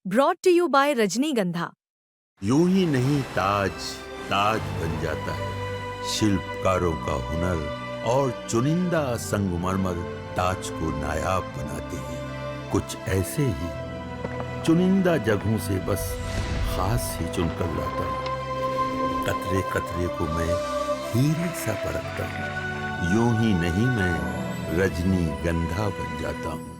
Brought to you bye रजनीगंधा। यूं ही नहीं ताज ताज बन जाता है, शिल्पकारों का हुनर और चुनिंदा संगमरमर ताज को नायाब बनाते हैं। कुछ ऐसे ही चुनिंदा जगहों से बस खास ही चुनकर लाता हूँ। कतरे कतरे को मैं हीरे सा परखता हूँ। यूं ही नहीं मैं रजनीगंधा बन जाता हूँ।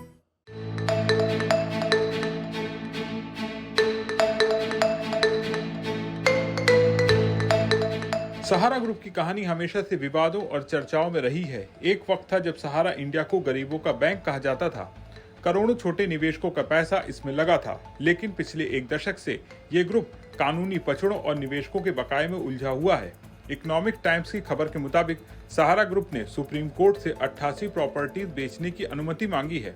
सहारा ग्रुप की कहानी हमेशा से विवादों और चर्चाओं में रही है। एक वक्त था जब सहारा इंडिया को गरीबों का बैंक कहा जाता था। करोड़ों छोटे निवेशकों का पैसा इसमें लगा था, लेकिन पिछले एक दशक से ये ग्रुप कानूनी पचड़ों और निवेशकों के बकाये में उलझा हुआ है। इकोनॉमिक टाइम्स की खबर के मुताबिक सहारा ग्रुप ने सुप्रीम कोर्ट से 88 प्रॉपर्टीज बेचने की अनुमति मांगी है।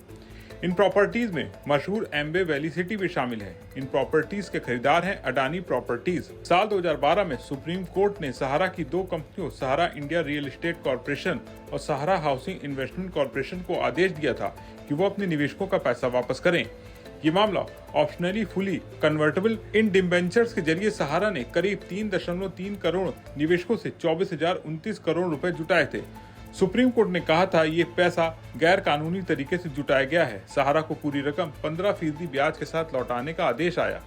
इन प्रॉपर्टीज में मशहूर एम्बे वैली सिटी भी शामिल है। इन प्रॉपर्टीज के खरीदार हैं अडानी प्रॉपर्टीज। साल 2012 में सुप्रीम कोर्ट ने सहारा की दो कंपनियों सहारा इंडिया रियल एस्टेट कॉर्पोरेशन और सहारा हाउसिंग इन्वेस्टमेंट कॉर्पोरेशन को आदेश दिया था कि वो अपने निवेशकों का पैसा वापस करें। ये मामला ऑप्शनली फुली कन्वर्टेबल इन डिबेंचर्स के जरिए सहारा ने करीब 3.3 करोड़ निवेशकों से 24,029 करोड़ रुपए जुटाए थे। सुप्रीम कोर्ट ने कहा था ये पैसा गैर कानूनी तरीके से जुटाया गया है। सहारा को पूरी रकम 15% ब्याज के साथ लौटाने का आदेश आया।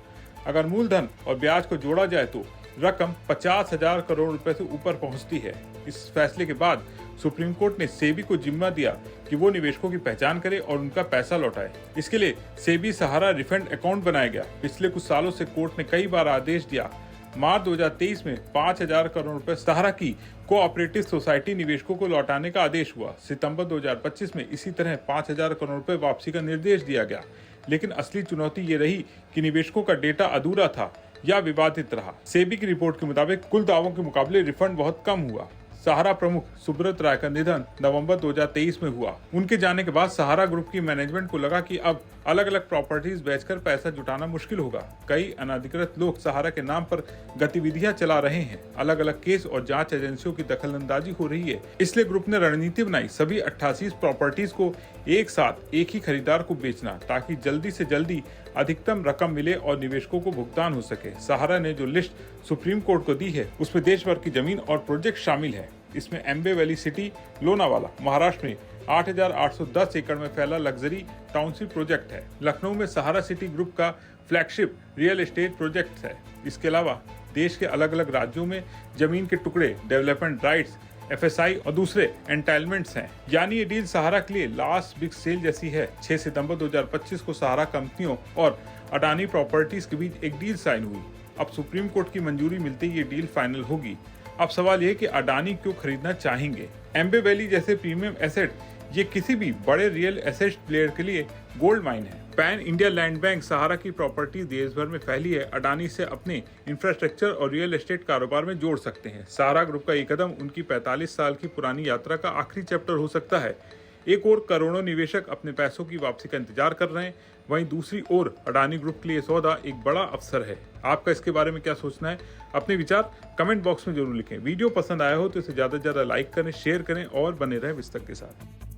अगर मूलधन और ब्याज को जोड़ा जाए तो रकम 50,000 करोड़ रुपए से ऊपर पहुंचती है। इस फैसले के बाद सुप्रीम कोर्ट ने सेबी को जिम्मा दिया कि वो निवेशकों की पहचान करे और उनका पैसा लौटाए। इसके लिए सेबी सहारा रिफंड अकाउंट बनाया गया। पिछले कुछ सालों से कोर्ट ने कई बार आदेश दिया। मार्च 2023 में 5,000 करोड़ रुपए सहारा की कोऑपरेटिव सोसाइटी निवेशकों को लौटाने का आदेश हुआ। सितंबर 2025 में इसी तरह 5,000 करोड़ रुपए वापसी का निर्देश दिया गया। लेकिन असली चुनौती ये रही कि निवेशकों का डेटा अधूरा था या विवादित रहा। सेबी की रिपोर्ट के मुताबिक कुल दावों के मुकाबले रिफंड बहुत कम हुआ। सहारा प्रमुख सुब्रत राय का निधन नवंबर 2023 में हुआ। उनके जाने के बाद सहारा ग्रुप की मैनेजमेंट को लगा कि अब अलग अलग प्रॉपर्टीज बेचकर पैसा जुटाना मुश्किल होगा। कई अनधिकृत लोग सहारा के नाम पर गतिविधियां चला रहे हैं। अलग अलग केस और जांच एजेंसियों की दखलंदाजी हो रही है। इसलिए ग्रुप ने रणनीति बनाई सभी 88 प्रॉपर्टीज को एक साथ एक ही खरीदार को बेचना, ताकि जल्दी से जल्दी अधिकतम रकम मिले और निवेशकों को भुगतान हो सके। सहारा ने जो लिस्ट सुप्रीम कोर्ट को दी है उसमें देश भर की जमीन और प्रोजेक्ट शामिल है। इसमें एम्बे वैली सिटी लोनावाला महाराष्ट्र में 8,810 एकड़ में फैला लग्जरी टाउनशिप प्रोजेक्ट है। लखनऊ में सहारा सिटी ग्रुप का फ्लैगशिप रियल एस्टेट प्रोजेक्ट है। इसके अलावा देश के अलग अलग राज्यों में जमीन के टुकड़े, डेवलपमेंट राइट्स, FSI और दूसरे एंटाइलमेंट्स हैं। यानी ये डील सहारा के लिए लास्ट बिग सेल जैसी है। 6 सितंबर 2025 को सहारा कंपनियों और अडानी प्रॉपर्टीज के बीच एक डील साइन हुई। अब सुप्रीम कोर्ट की मंजूरी मिलते ही ये डील फाइनल होगी। अब सवाल ये कि अडानी क्यों खरीदना चाहेंगे। एम्बे वैली जैसे प्रीमियम एसेट ये किसी भी बड़े रियल एस्टेट प्लेयर के लिए गोल्ड माइन है। पैन इंडिया लैंड बैंक सहारा की प्रॉपर्टी देश भर में फैली है। अडानी से अपने इंफ्रास्ट्रक्चर और रियल एस्टेट कारोबार में जोड़ सकते हैं। सहारा ग्रुप का ये कदम उनकी 45 साल की पुरानी यात्रा का आखिरी चैप्टर हो सकता है। एक ओर करोड़ों निवेशक अपने पैसों की वापसी का इंतजार कर रहे हैं, वहीं दूसरी ओर अडानी ग्रुप के लिए सौदा एक बड़ा अवसर है। आपका इसके बारे में क्या सोचना है? अपने विचार कमेंट बॉक्स में जरूर लिखें। वीडियो पसंद आया हो तो इसे ज्यादा से ज्यादा लाइक करें, शेयर करें और बने रहें विस्तक के साथ।